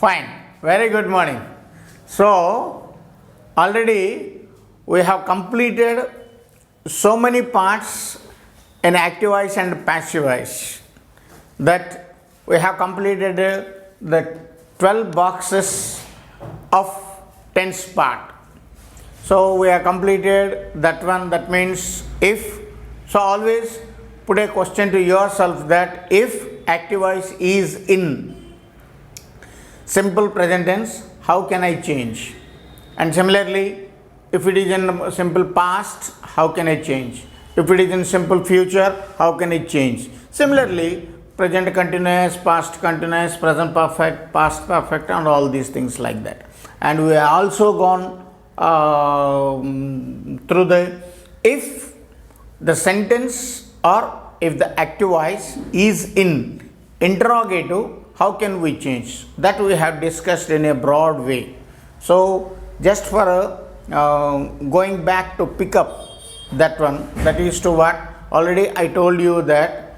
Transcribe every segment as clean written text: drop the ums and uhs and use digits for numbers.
Fine. Very good morning. So, already we have completed so many parts in active voice and passive voice that we have completed the 12 boxes of tense part. So, we have completed that one. That means if. So, always put a question to yourself that if active voice is in simple present tense, how can I change? And similarly, if it is in simple past, how can I change? If it is in simple future, how can I change? Similarly, present continuous, past continuous, present perfect, past perfect, and all these things like that. And we have also gone through the if the sentence or if the active voice is in interrogative, how can we change? That we have discussed in a broad way. So, just for going back to pick up that one, that is to what already I told you that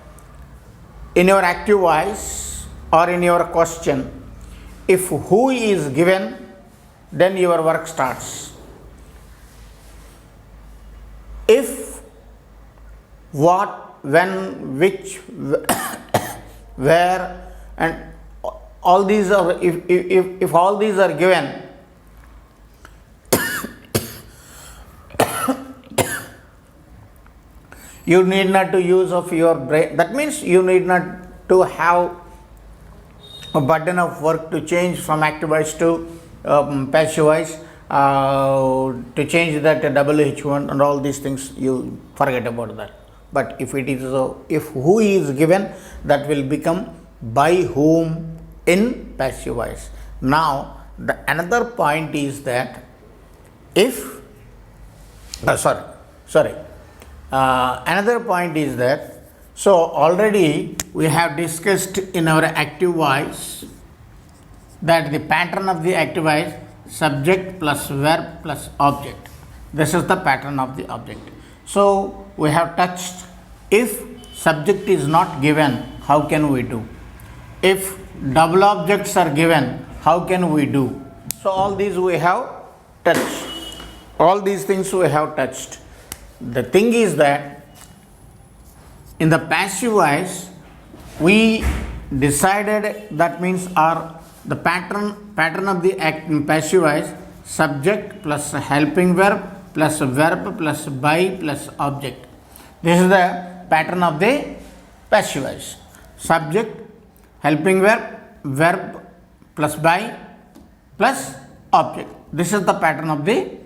in your active voice or in your question, if who is given, then your work starts. If, what, when, which, where, and all these are, if all these are given, you need not to use of your brain. That means you need not to have a burden of work to change from active voice to passive voice, to change that WH1 and all these things. You forget about that. But if it is if who is given, that will become by whom in passive voice. Now the another point is that if another point is that, so already we have discussed in our active voice that the pattern of the active voice, subject plus verb plus object. This is the pattern of the object. So we have touched if subject is not given, how can we do? If double objects are given, how can we do? So all these we have touched. All these things we have touched. The thing is that in the passive voice, we decided, that means the pattern of the passive voice, subject plus helping verb plus by plus object. This is the pattern of the passive voice. Subject, helping verb plus by plus object. This is the pattern of the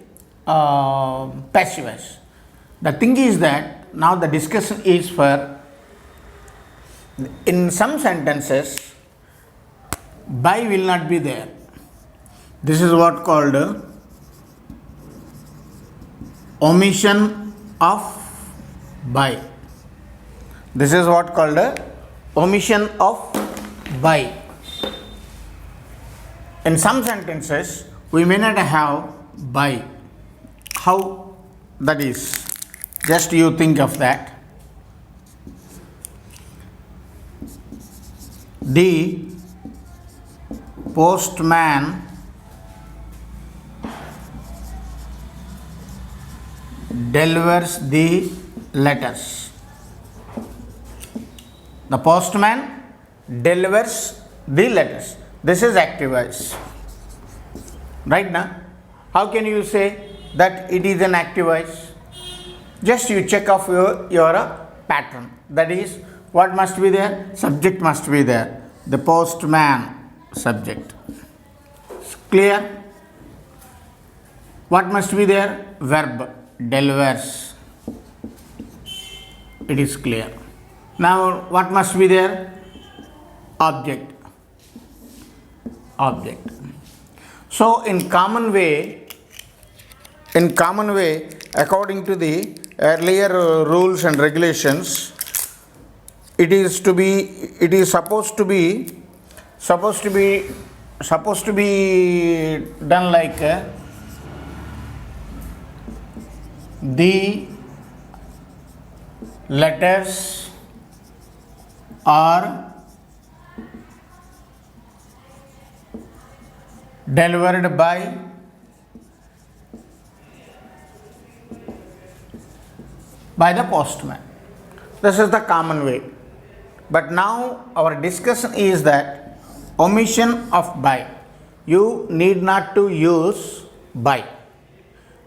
passive voice. The thing is that now the discussion is for, in some sentences by will not be there. This is what called omission of by. This is what called omission of by. In some sentences we may not have by. How that is? Just you think of that. The postman delivers the letters. The postman delivers the letters. This is active voice. Right now, how can you say that it is an active voice? Just you check off your pattern. That is, what must be there? Subject must be there. The postman, subject. Clear? What must be there? Verb, delivers. It is clear. Now what must be there? Object. Object. So in common way, according to the earlier rules and regulations, it is supposed to be done like the letters are delivered by the postman. This is the common way. But now our discussion is that omission of by. You need not to use by.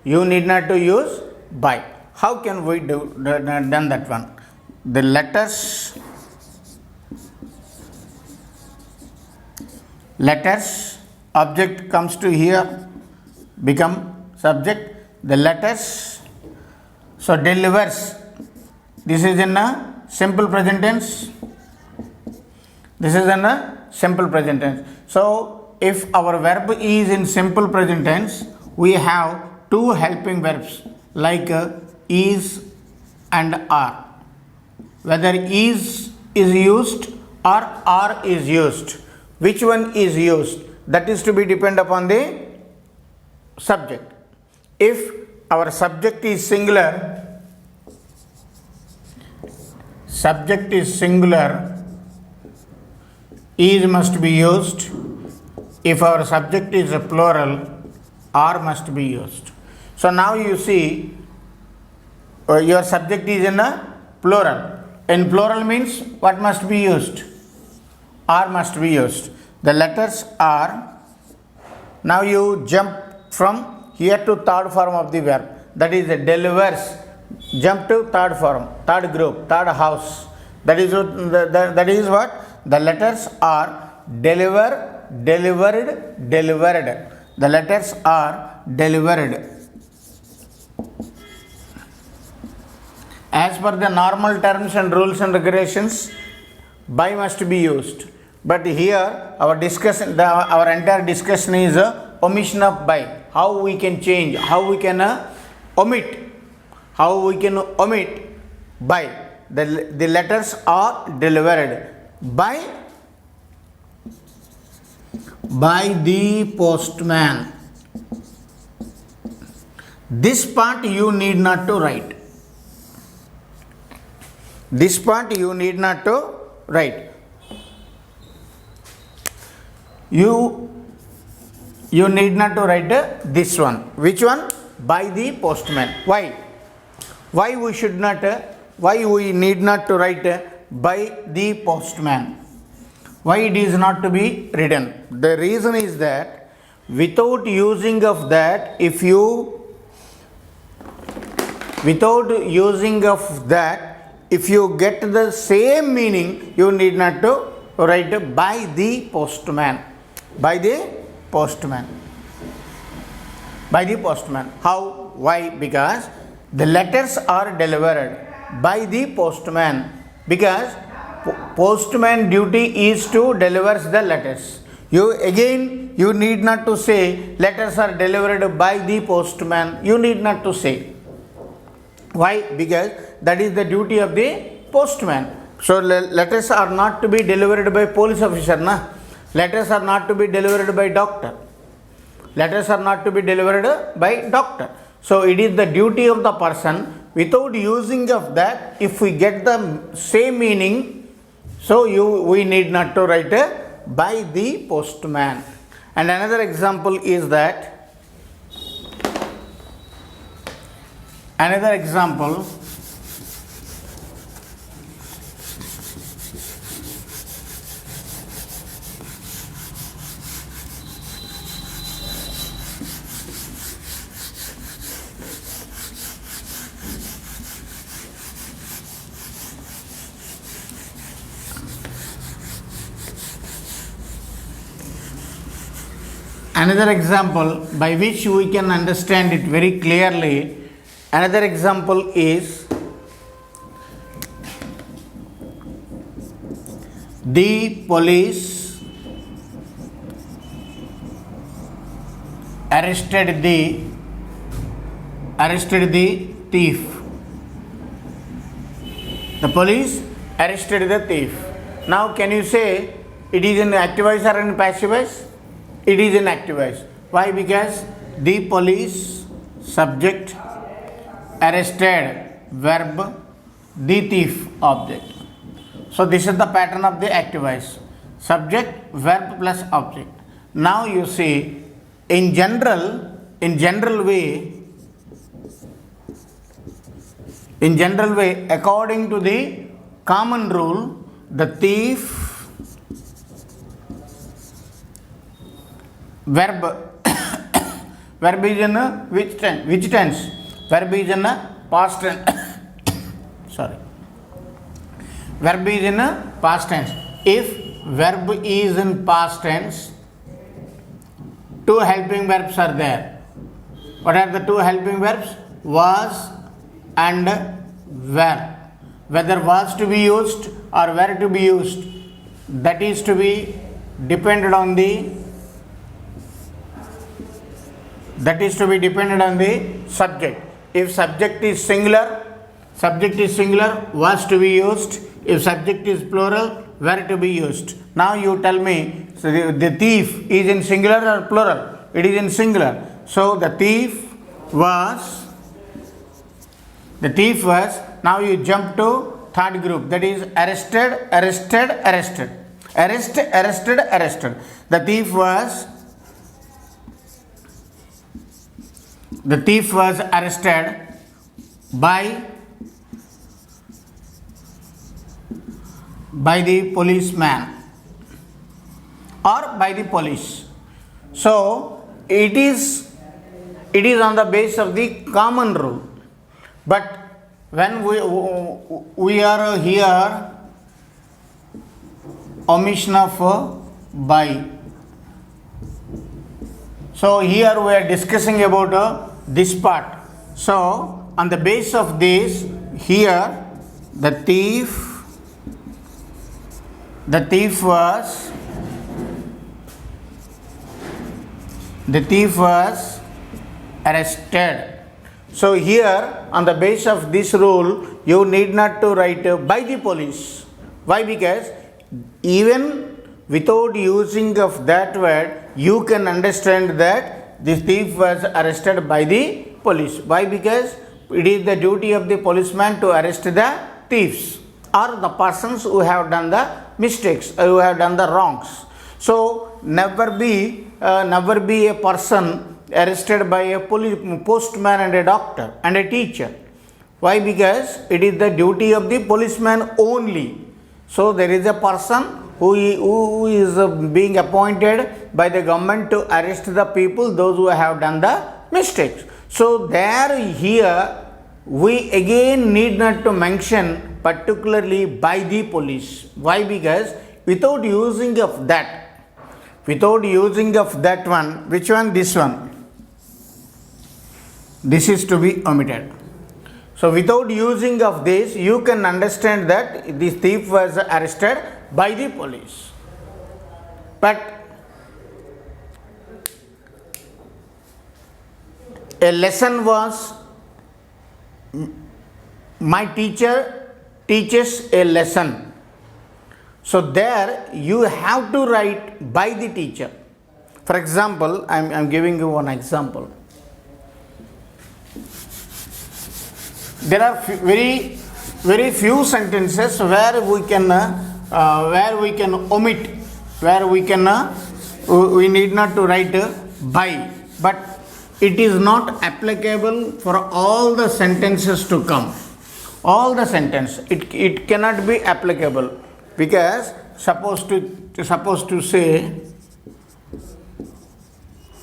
You need not to use by. How can we done that one? The letters object comes to here, become subject. The letters, so delivers. This is in a simple present tense. This is in a simple present tense. So if our verb is in simple present tense, we have two helping verbs like is and are. Whether is used or are is used, which one is used, that is to be depend upon the subject. If our subject is singular, is must be used. If our subject is a plural, are must be used. So now you see your subject is in a plural. In plural means what must be used? Are must be used. The letters are. Now you jump from here to third form of the verb, that is delivers. Jump to third form, third group, third house. That is what the letters are deliver, delivered, delivered. The letters are delivered. As per the normal terms and rules and regulations, by must be used. But here our discussion, our entire discussion is omission of by. How we can change, how we can omit by. The letters are delivered by the postman. This part you need not to write. You need not to write. You need not to write this one. Which one? By the postman. Why? Why we need not to write by the postman? Why it is not to be written? The reason is that without using of that, if you get the same meaning, you need not to write by the postman. By the postman. How? Why? Because the letters are delivered by the postman, because postman duty is to deliver the letters. You need not to say letters are delivered by the postman. You need not to say. Why? Because that is the duty of the postman. So letters are not to be delivered by police officer, na? Letters are not to be delivered by doctor. So it is the duty of the person. Without using of that, if we get the same meaning, so we need not to write by the postman. And another example is that. Another example by which we can understand it very clearly. Another example is the police arrested the thief. The police arrested the thief. Now can you say it is in active voice or in passive voice? It is in active voice. Why? Because the police, subject, arrested, verb, the thief, object. So this is the pattern of the active voice. Subject, verb plus object. Now you see in general way, according to the common rule, the thief verb is in which tense? Verb is in past tense. Sorry. Verb is in past tense. If verb is in past tense, two helping verbs are there. What are the two helping verbs? Was and were. Whether was to be used or were to be used, that is to be dependent on the subject. If subject is singular, was to be used. If subject is plural, were to be used. Now you tell me, so the thief is in singular or plural? It is in singular. So the thief was. Now you jump to third group, that is arrested. Arrested. The thief was arrested by the policeman or by the police. So it is on the basis of the common rule. But when we are here, omission of by. So here we are discussing about this part. So on the basis of this, here the thief was arrested. So here on the basis of this rule, you need not to write by the police. Why? Because even without using of that word, you can understand that the thief was arrested by the police. Why? Because it is the duty of the policeman to arrest the thieves or the persons who have done the mistakes, who have done the wrongs. So never be a person arrested by a postman and a doctor and a teacher. Why? Because it is the duty of the policeman only. So there is a person who is being appointed by the government to arrest the people, those who have done the mistakes. So here we again need not to mention particularly by the police. Why? Because without using of that one, which one? This one. This is to be omitted. So without using of this, you can understand that the thief was arrested by the police. But a lesson was, my teacher teaches a lesson. So there you have to write by the teacher. For example, I'm giving you one example. There are very few sentences where we can omit, where we need not to write by, but it is not applicable for all the sentences to come. All the sentence it cannot be applicable, because suppose to say,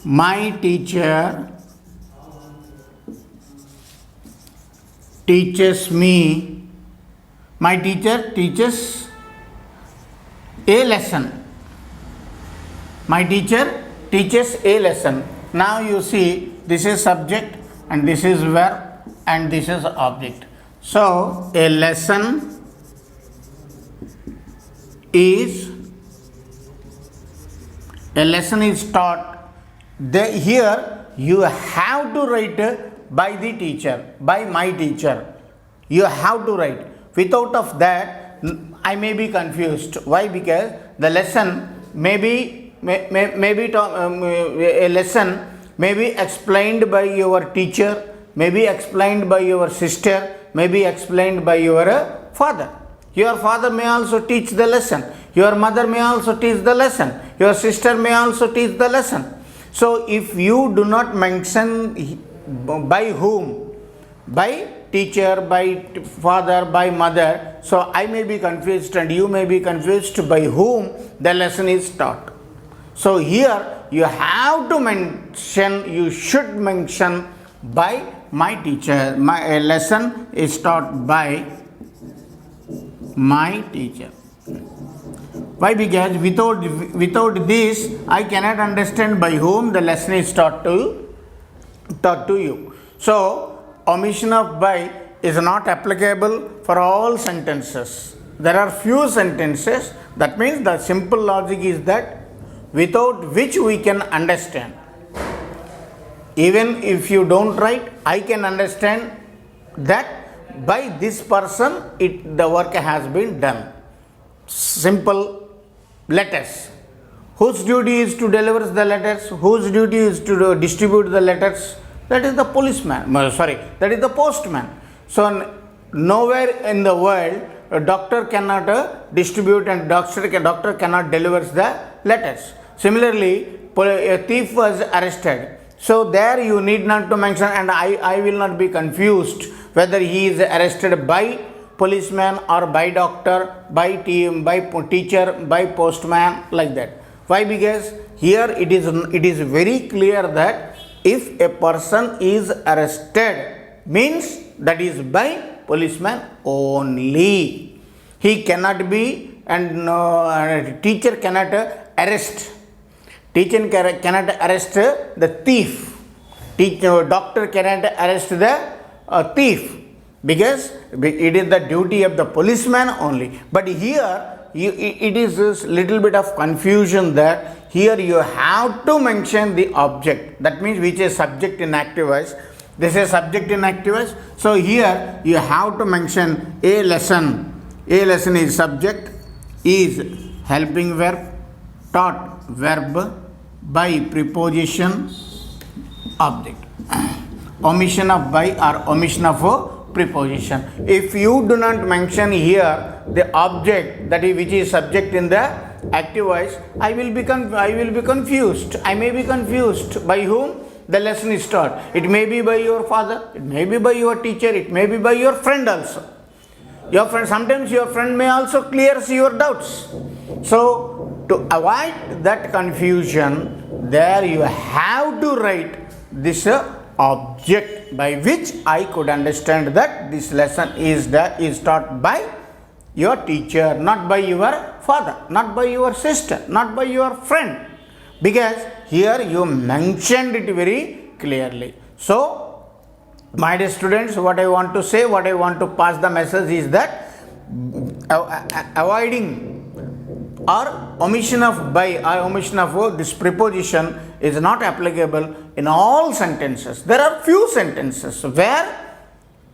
my teacher teaches me, my teacher teaches a lesson. My teacher teaches a lesson. Now you see, this is subject and this is verb and this is object. So a lesson is taught. Here you have to write by the teacher, by my teacher. You have to write. Without of that, I may be confused. Why? Because the lesson a lesson may be explained by your teacher, may be explained by your sister, may be explained by your father. Your father may also teach the lesson. Your mother may also teach the lesson. Your sister may also teach the lesson. So if you do not mention by whom, by teacher, by father, by mother, so I may be confused and you may be confused by whom the lesson is taught. So here you have to mention, you should mention by my teacher. My lesson is taught by my teacher. Why? Because without this I cannot understand by whom the lesson is taught to you. So omission of by is not applicable for all sentences. There are few sentences, that means the simple logic is that without which we can understand. Even if you don't write, I can understand that by this person the work has been done. Simple letters. Whose duty is to deliver the letters? Whose duty is to distribute the letters? That is the policeman. That is the postman. So nowhere in the world a doctor cannot distribute and doctor cannot deliver the letters. Similarly, a thief was arrested. So there you need not to mention, and I will not be confused whether he is arrested by policeman or by doctor, by teacher, by postman, like that. Why? Because here it is very clear that if a person is arrested, means that is by policeman only. He cannot be, and teacher cannot arrest. Teacher cannot arrest the thief. Doctor cannot arrest the thief, because it is the duty of the policeman only. But here it is a little bit of confusion that here you have to mention the object. That means which is subject in active voice. This is subject in active voice. So here you have to mention a lesson. A lesson is subject, is helping verb, taught verb, by preposition object. Omission of by or omission of preposition. If you do not mention here the object, that is which is subject in the active voice, I will be confused. I may be confused by whom the lesson is taught. It may be by your father, it may be by your teacher, it may be by your friend also. Your friend, sometimes your friend may also clears your doubts. So to avoid that confusion, there you have to write this object by which I could understand that this lesson is taught by your teacher, not by your father, not by your sister, not by your friend, because here you mentioned it very clearly. So my dear students, what I want to say, what I want to pass the message is that avoiding or omission of by or omission of this preposition is not applicable in all sentences. There are few sentences where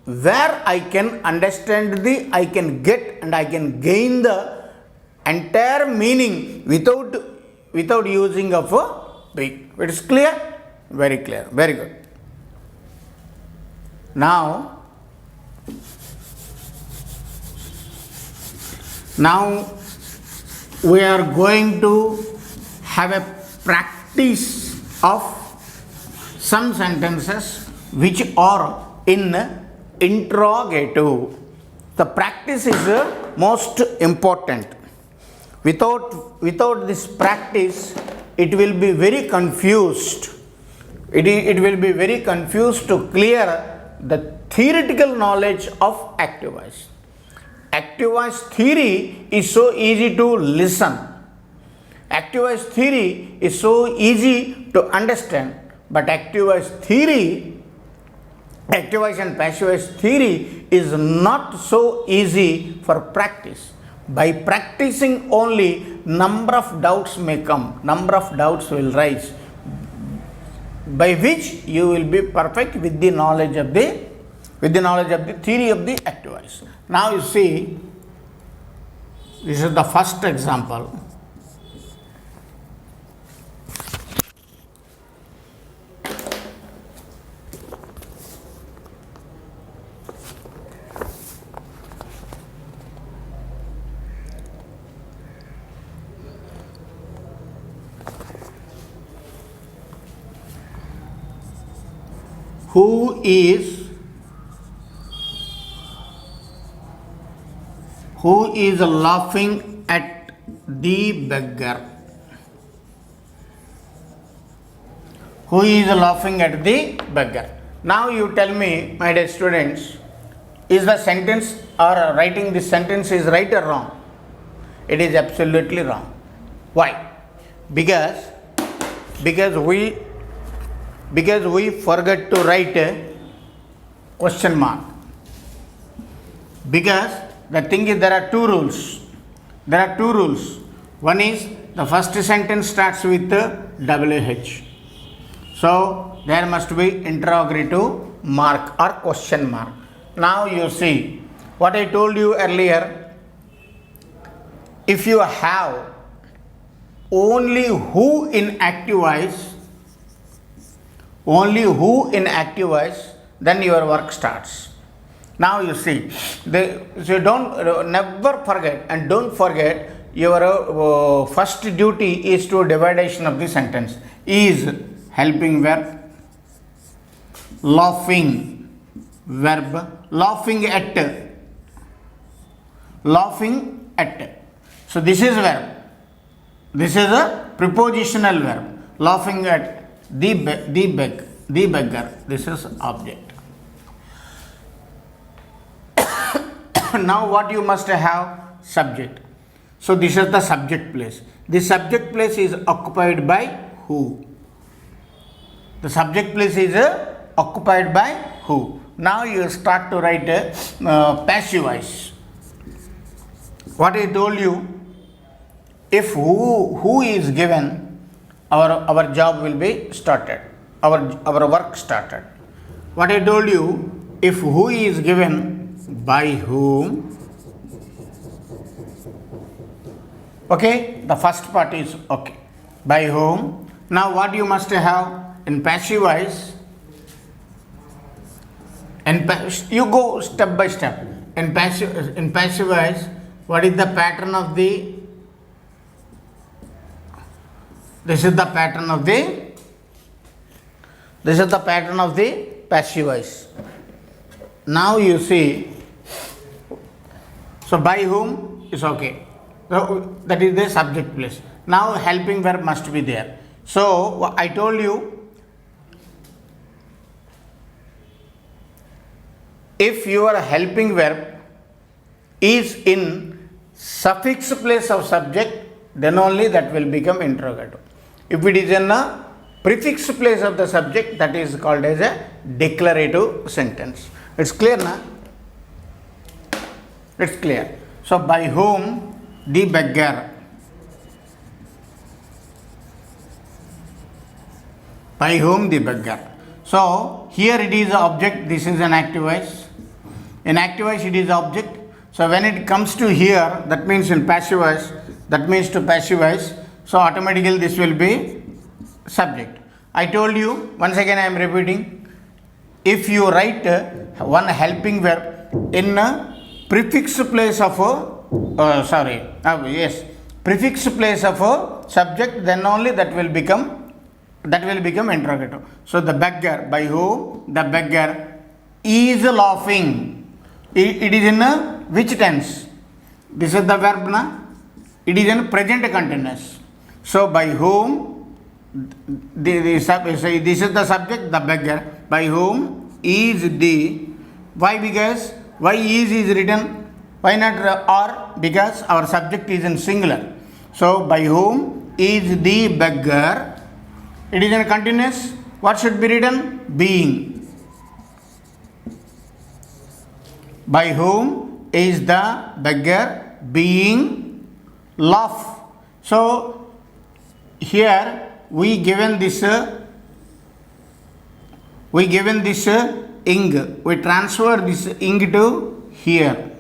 I can understand I can get and I can gain the entire meaning without using of a be. It is clear? Very clear. Very good. Now we are going to have a practice of some sentences which are in interrogative. The practice is most important. Without this practice, it will be very confused. It will be very confused to clear the theoretical knowledge of active voice. Active voice theory is so easy to listen. Active voice theory is so easy to understand. But active voice and passive voice theory is not so easy for practice. By practicing only, number of doubts may come, number of doubts will rise, by which you will be perfect with the knowledge of the theory of the active voice. Now you see, this is the first example. who is laughing at the beggar. Who is laughing at the beggar? Now you tell me, my dear students, is the sentence or writing this sentence is right or wrong? It is absolutely wrong. Why? Because we forget to write a question mark. Because the thing is, there are two rules. One is the first sentence starts with WH. So there must be interrogative mark or question mark. Now you see what I told you earlier. If you have only who in active voice, then your work starts. Now you see, so never forget, and don't forget, your first duty is to dividation of the sentence. Is helping verb, laughing verb, laughing at. So this is verb. This is a prepositional verb. Laughing at the beggar. This is object. Now what you must have? Subject. So this is the subject place. The subject place is occupied by who? The subject place is occupied by who? Now you start to write passive voice. What I told you, if who is given, our job will be started. Our work started. What I told you, if who is given, by whom. Okay, the first part is okay. By whom. Now what you must have in passive voice, and you go step by step. In passive voice, what is the pattern of the? This is the pattern of the passive voice. Now you see. So by whom is okay. So that is the subject place. Now helping verb must be there. So I told you, if your helping verb is in suffix place of subject, then only that will become interrogative. If it is in a prefix place of the subject, that is called as a declarative sentence. It's clear now? It's clear. So by whom? The beggar. By whom? The beggar. So here it is object, this is an active voice. In active voice it is object. So when it comes to here, that means in passive voice, that means to passive voice, so automatically this will be subject. I told you, once again I am repeating, if you write one helping verb in a prefix place of prefix place of a subject, then only that will become interrogative. So the beggar, by whom the beggar is laughing. It is in which tense? This is the verb na? It is in present continuous. So by whom, this is the subject, the beggar. By whom is the, why? Because why is written? Why not or? Because our subject is in singular. So by whom is the beggar? It is in continuous. What should be written? Being. By whom is the beggar being laugh? So here we given this ing. We transfer this ing to here.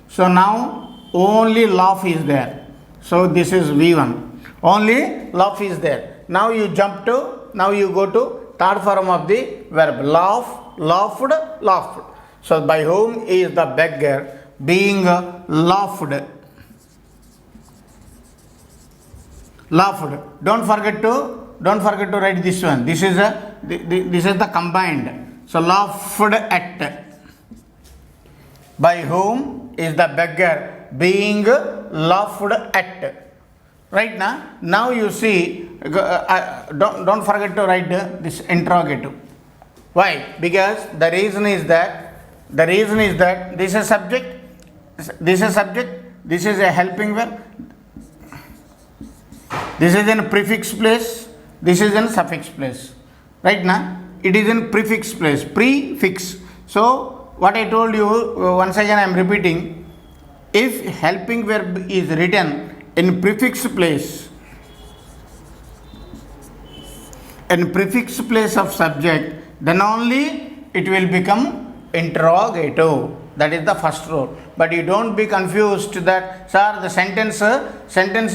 So now only laugh is there. So this is V1. Only laugh is there. Now you go to third form of the verb. Laugh, laughed, laughed. So by whom is the beggar being laughed? Laughed. Don't forget to write this one. This is a this is the combined. So laughed at. By whom is the beggar being laughed at? Right now, now you see, don't forget to write this interrogative. Why? Because the reason is that this is subject, this is a helping verb, this is in prefix place, this is in suffix place. Right now, it is in prefix place, prefix. So, what I told you, once again I am repeating, if helping verb is written in prefix place of subject, then only it will become interrogative. That is the first rule. But you don't be confused that, sir, the sentence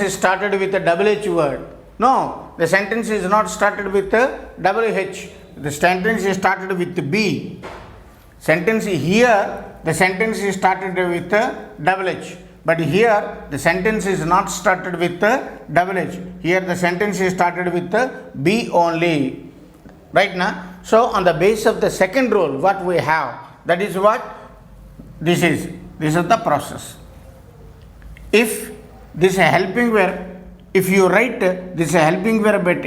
is started with a WH word. No, the sentence is not started with a WH. The sentence is started with B. Sentence here, the sentence is started with a WH. But here, the sentence is not started with a WH. Here, the sentence is started with a B only. Right now? So, on the basis of the second rule, what we have, that is what this is. This is the process. If this is a helping verb, if you write this is a helping verb at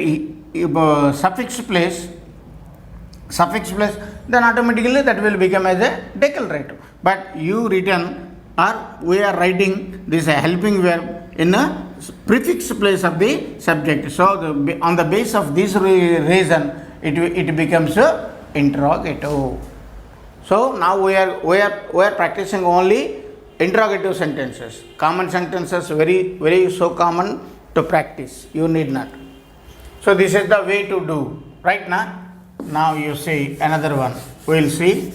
suffix place, then automatically that will become as a declarative. But you written or we are writing this a helping verb in a prefix place of the subject. So on the basis of this reason, it becomes a interrogative. So now we are practicing only interrogative sentences. Common sentences very so common to practice. You need not. So this is the way to do. Right now. Now you see another one. We will see.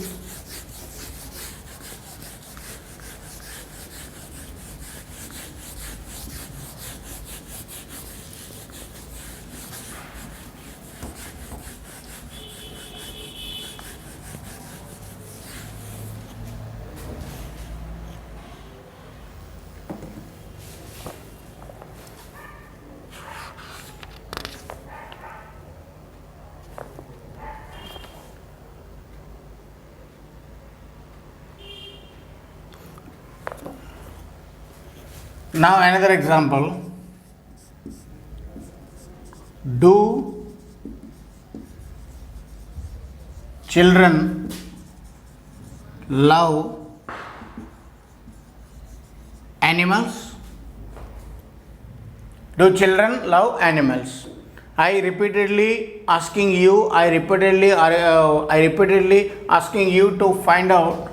Now another example. Do children love animals? Do children love animals? I repeatedly asking you to find out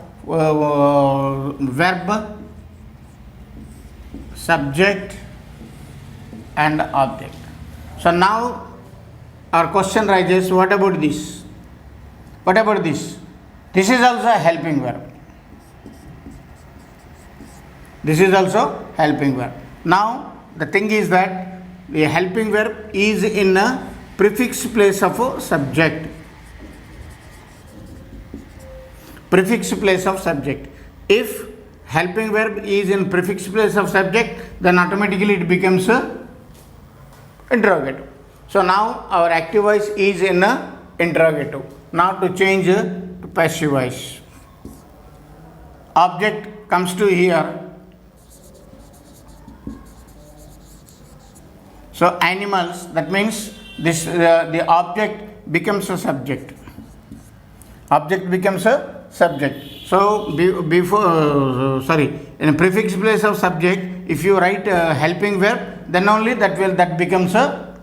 verb, subject and object. So now our question rises, what about this? What about this? This is also a helping verb. This is also helping verb. Now the thing is that the helping verb is in a prefix place of a subject. Prefix place of subject. If helping verb is in prefix place of subject, then automatically it becomes a interrogative. So now our active voice is in a interrogative. Now to change to passive voice. Object comes to here. So animals, that means this the object becomes a subject. Object becomes a subject. So in a prefix place of subject, if you write a helping verb, then only that becomes a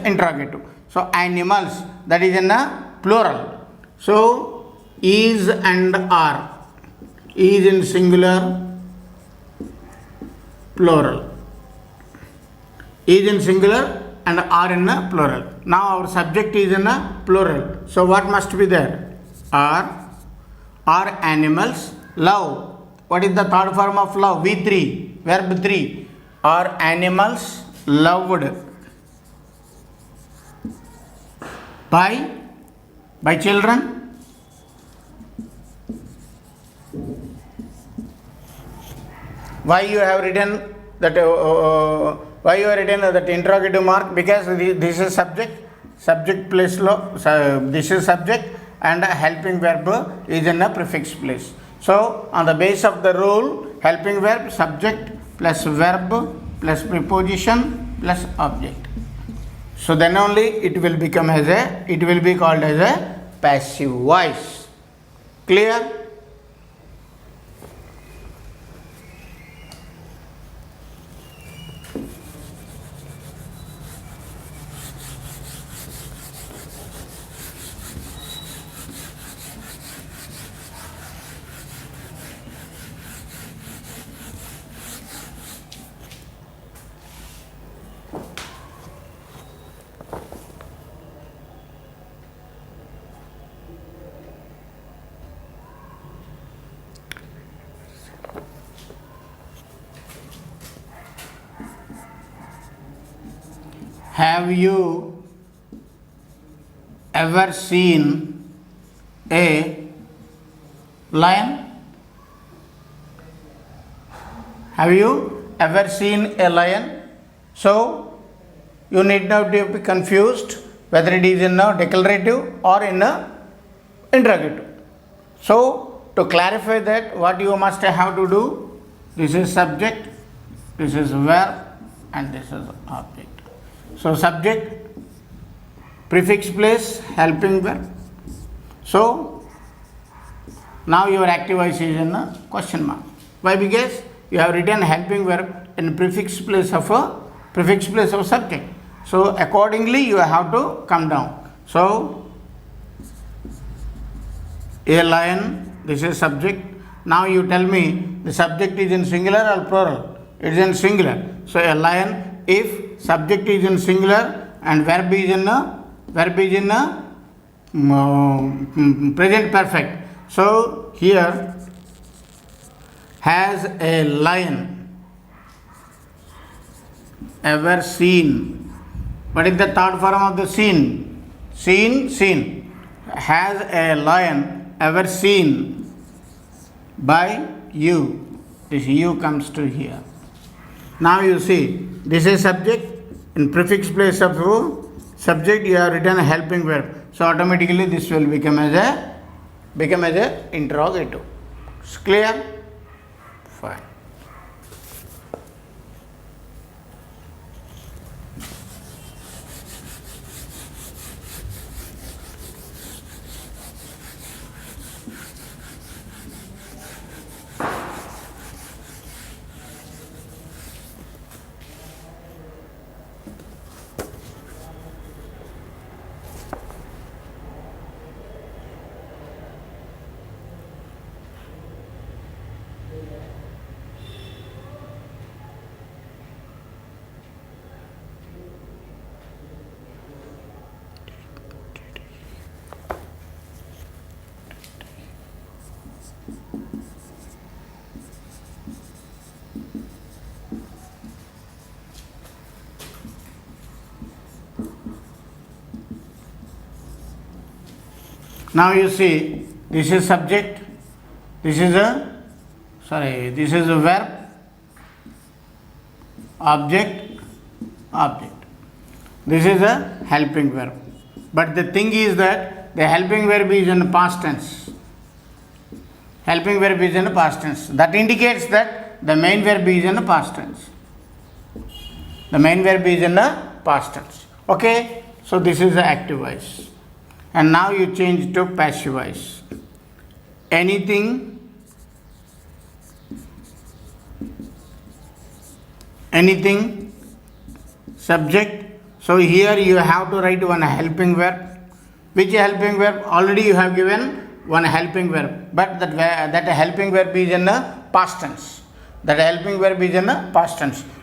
interrogative. So animals, that is in a plural. So is and are, is in singular, plural. Is in singular and are in a plural. Now our subject is in a plural. So what must be there? Are animals love? What is the third form of love? V3, verb 3. Are animals loved by children? Why you have written that? Why you have written that interrogative mark? Because this is subject. subject place lo, this is subject and a helping verb is in a prefix place. So on the base of the rule, helping verb subject plus verb plus preposition plus object. So then only it will be called as a passive voice. Clear? Have you ever seen a lion? Have you ever seen a lion? So you need not to be confused whether it is in a declarative or in a interrogative. So to clarify that, what you must have to do, this is subject, this is verb, and this is object. So subject, prefix place, helping verb. So now your active voice is in a question mark. Why? Because you have written helping verb in prefix place of subject. So accordingly you have to come down. So a lion, this is subject. Now you tell me the subject is in singular or plural? It is in singular. So a lion, if subject is in singular and verb is in present perfect. So here, has a lion ever seen? What is the third form of the seen? Seen. Has a lion ever seen by you? This you comes to here. Now you see, this is subject. In prefix place of subject, you have written a helping verb. So automatically this will become as a interrogative. It's clear? Fine. Now you see, this is subject, this is a verb, object. This is a helping verb. But the thing is that the helping verb is in past tense. That indicates that the main verb is in past tense. Okay, so this is the active voice. And now you change to passive voice. Anything, subject. So here you have to write one helping verb. Which helping verb? Already you have given one helping verb, but that helping verb is in a past tense.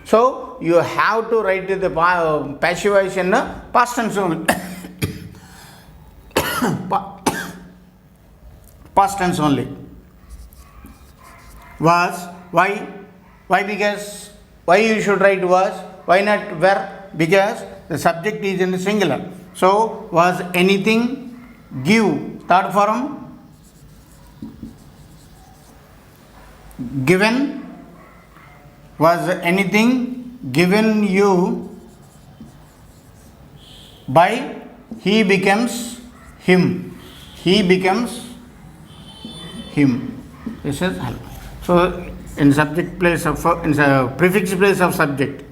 So you have to write the passive voice in a past tense only. Past tense only. Was. Why? Because why you should write was? Why not verb? Because the subject is in the singular. So was anything, give, third form, given. Was anything given you by he becomes him. He becomes him. This is help. So in subject place of in the prefix place of subject.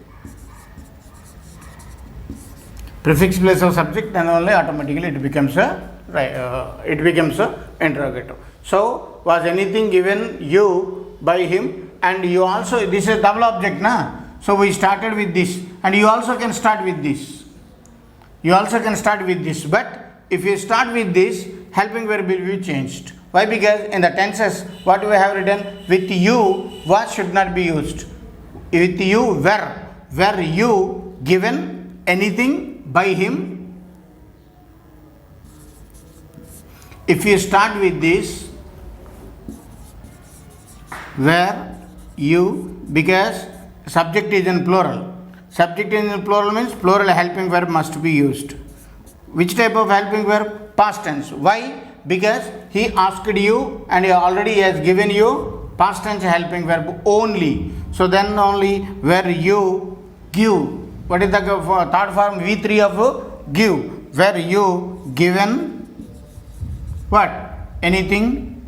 Prefix place of subject, then only automatically it becomes a interrogative. So was anything given you by him, and you also, this is double object na. So we started with this, and you also can start with this. You also can start with this, but if you start with this, helping verb will be changed. Why? Because in the tenses, what we have written, with you, was should not be used. With you, were you given anything by him? If you start with this, were you, because subject is in plural. Subject is in plural means plural helping verb must be used. Which type of helping verb? Past tense. Why? Because he asked you and he already has given you past tense helping verb only. So then only where you give. What is the third form? V3 of give. Where you given what? Anything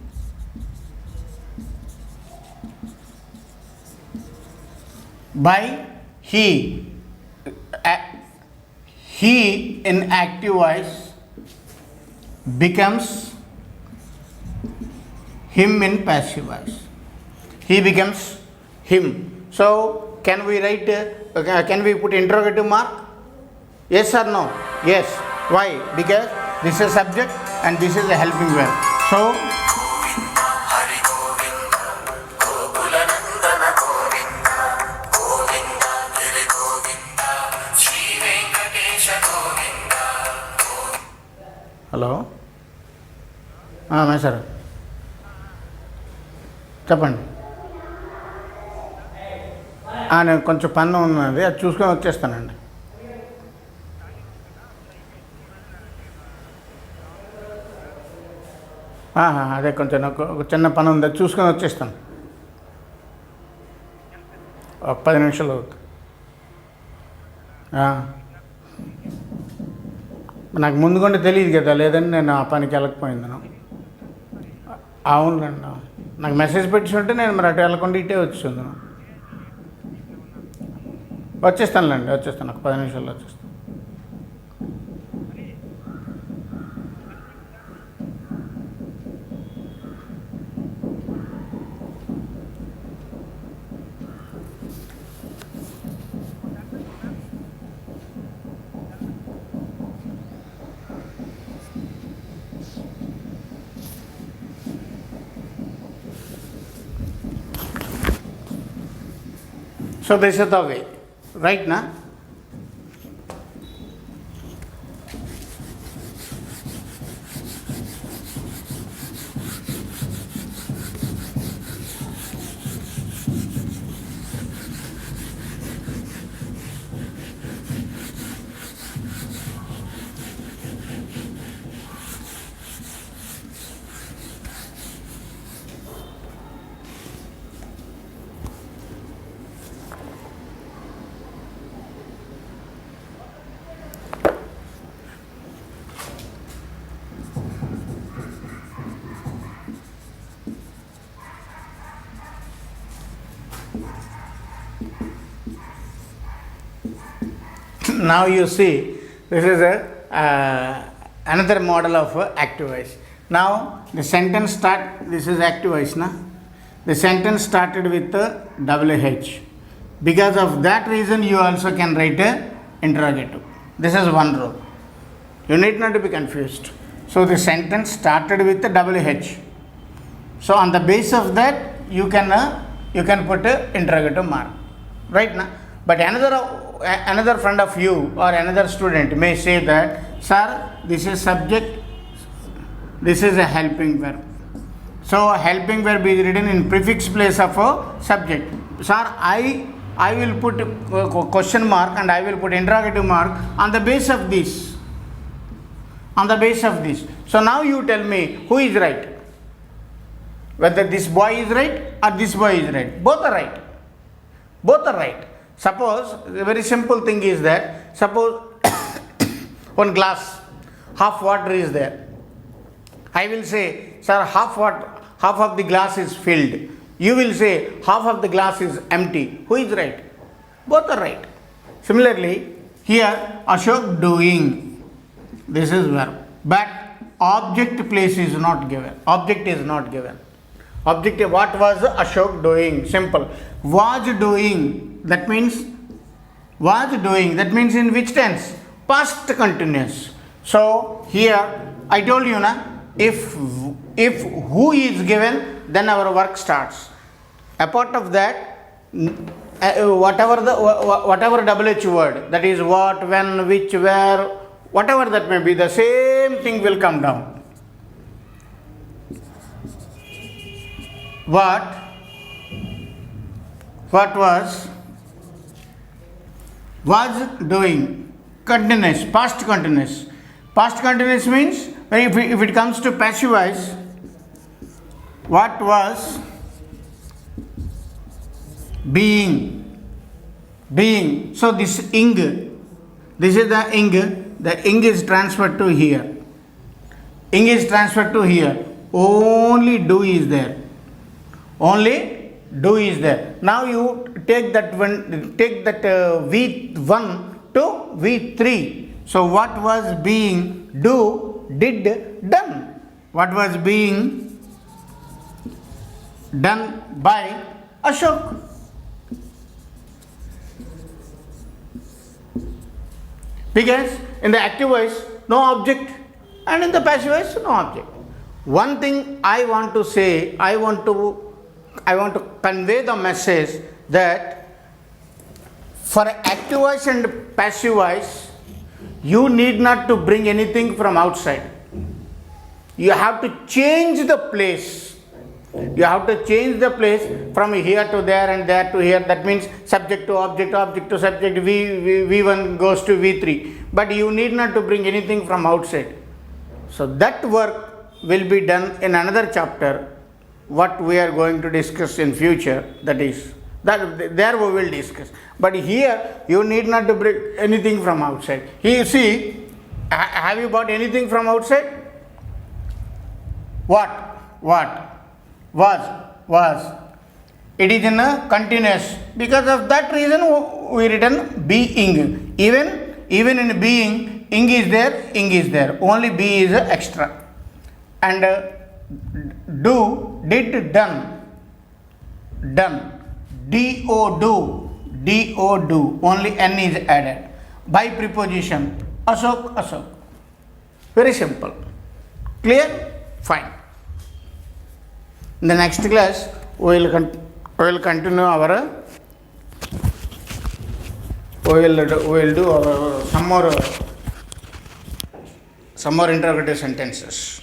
by he. He in active voice becomes him in passive voice. He becomes him. So can we write, can we put interrogative mark? Yes or no? Yes. Why? Because this is subject and this is a helping verb. So hello sir చెప్పండి. నేను కొంచెం పన్ను ఉన్నది, అది చూసుకొని వచ్చేస్తానండి. అదే కొంచెం నాకు ఒక చిన్న పని ఉంది, అది చూసుకొని వచ్చేస్తాను. ఒక 10 నిమిషాలు అవుతుంది. నాకు ముందుకుంటే తెలియదు కదా, లేదని నేను ఆ పనికి వెళ్ళకపోయిందను. అవునండి, నాకు మెసేజ్ పెట్టి ఉంటే నేను మరి అటు వెళ్ళకుండా ఇటే వచ్చేసాను. వచ్చేస్తానులేండి, వచ్చేస్తాను, ఒక 10 నిమిషాల్లో వచ్చేస్తాను. So this is the way, right na? Now you see, this is another model of active voice. Now the sentence start, this is active voice na. The sentence started with WH. Because of that reason you also can write a interrogative. This is one rule. You need not to be confused. So the sentence started with WH. So on the basis of that you can put a interrogative mark, right na. But another friend of you or another student may say that, sir, this is subject, this is a helping verb. So helping verb is written in prefix place of a subject. Sir, I will put a question mark and I will put interrogative mark on the basis of this. On the basis of this. So now you tell me who is right. Whether this boy is right or this boy is right. Both are right. Both are right. Suppose, the very simple thing is that, suppose one glass, half water is there. I will say, sir, half of the glass is filled. You will say, half of the glass is empty. Who is right? Both are right. Similarly, here Ashok doing. This is verb. But object place is not given. Object is not given. Object, what was Ashok doing? Simple. Was doing. That means was doing. That means in which tense? Past continuous. So here I told you na, if who is given, then our work starts. Apart of that, whatever WH word, that is what, when, which, where, whatever that may be, the same thing will come down. What was doing? Continuous, past continuous. Past continuous means, if it comes to passive voice, what was being. So this ing, this is the ing is transferred to here. Ing is transferred to here. Only do is there. Only do is there. Now you take that one, V1 to V3. So what was being? Do, did, done. What was being done by Ashok? Because in the active voice, no object, and in the passive voice, no object. One thing I want to say, I want to convey the message that for active voice and passive voice, you need not to bring anything from outside. You have to change the place. You have to change the place from here to there and there to here. That means subject to object, object to subject, V1 goes to V3. But you need not to bring anything from outside. So that work will be done in another chapter, what we are going to discuss in future. That is, there we will discuss. But here you need not to bring anything from outside. Here you see, have you bought anything from outside? What? Was. It is in a continuous. Because of that reason we written being. Even in being, ing is there. Only be is extra. And do, did, done. Do. Only n is added. By preposition, Ashok. Very simple. Clear? Fine. In the next class, we will continue our. We will do our some more interrogative sentences.